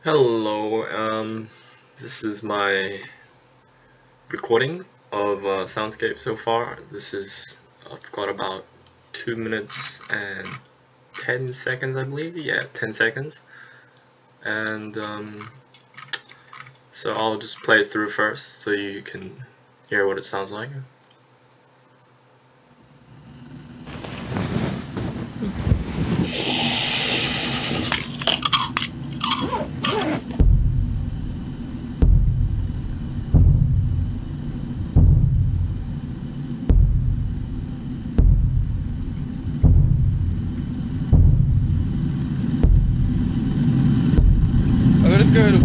Hello, this is my recording of Soundscape so far. I've got about 2 minutes and 10 seconds, I believe. Yeah, 10 seconds. And so I'll just play it through first so you can hear what it sounds like. I'm gonna go to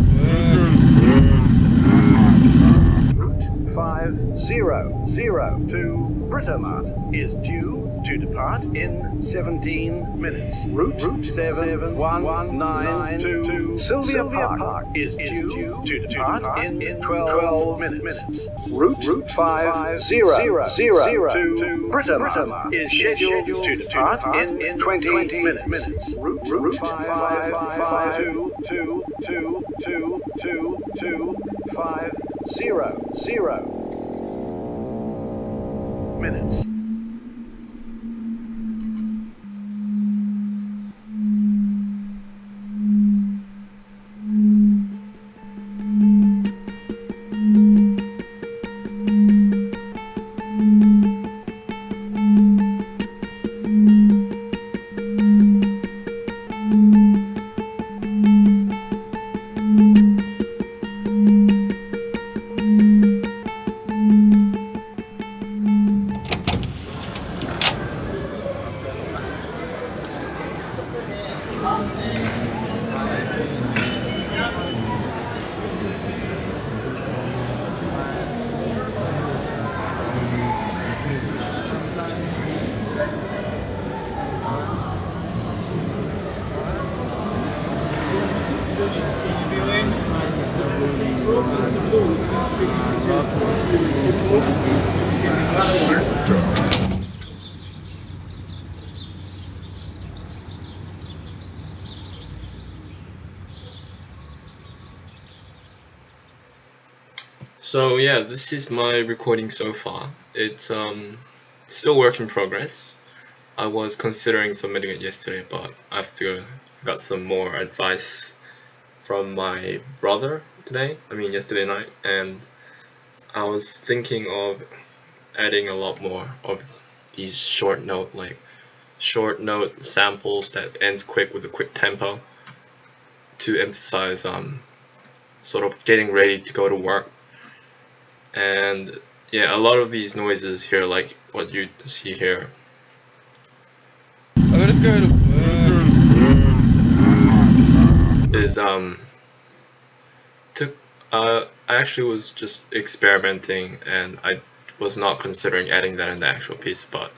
Route 5002 to Britomart is due to depart in 17 minutes. Route 7119 to Sylvia Park is due to depart in 12 minutes. Route 5002 to Britomart is scheduled to depart in 20 minutes. Route 550 minutes. So yeah, this is my recording so far. It's still work in progress. I was considering submitting it yesterday, but I got some more advice from my brother yesterday night, and I was thinking of adding a lot more of these short note samples that ends quick with a quick tempo to emphasize sort of getting ready to go to work. And yeah, a lot of these noises here, like what you see here, I'm gonna go to is took I actually was just experimenting, and I was not considering adding that in the actual piece, but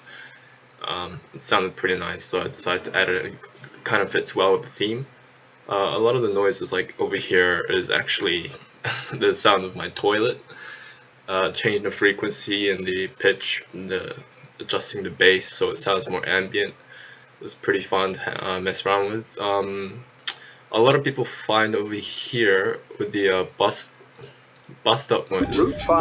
it sounded pretty nice, so I decided to add it. It kind of fits well with the theme. A lot of the noises, like over here, is actually the sound of my toilet. Changing the frequency and the pitch, and adjusting the bass so it sounds more ambient. It was pretty fun to mess around with. A lot of people find over here with the bust up noises Route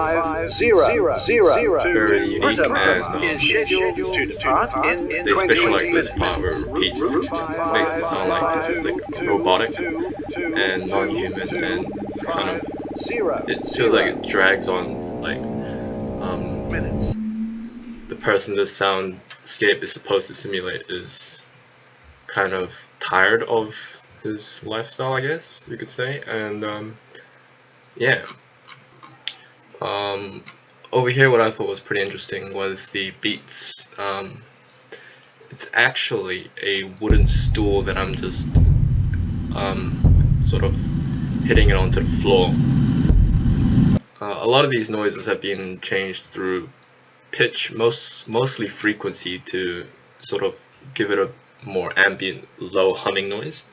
5002 very unique, and is scheduled to depart in they especially like 20 this minutes. part where it repeats. Route Makes it sound like it's like robotic 550 and non-human, and it's kind of, it feels like it 50 drags on, like minutes. the person this soundscape is supposed to simulate is kind of tired of his lifestyle, I guess you could say. And yeah, um, over here what I thought was pretty interesting was the beats. It's actually a wooden stool that I'm just sort of hitting it onto the floor. A lot of these noises have been changed through pitch, mostly frequency, to sort of give it a more ambient, low humming noise,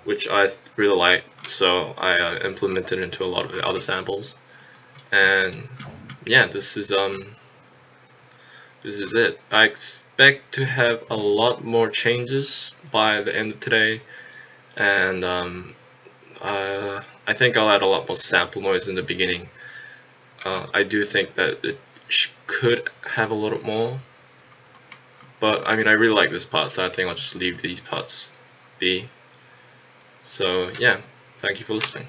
which I really like. So I implemented into a lot of the other samples, and yeah, this is it. I expect to have a lot more changes by the end of today, and I think I'll add a lot more sample noise in the beginning. I do think that it could have a little more, but I mean, I really like this part, so I think I'll just leave these parts be. So yeah, thank you for listening.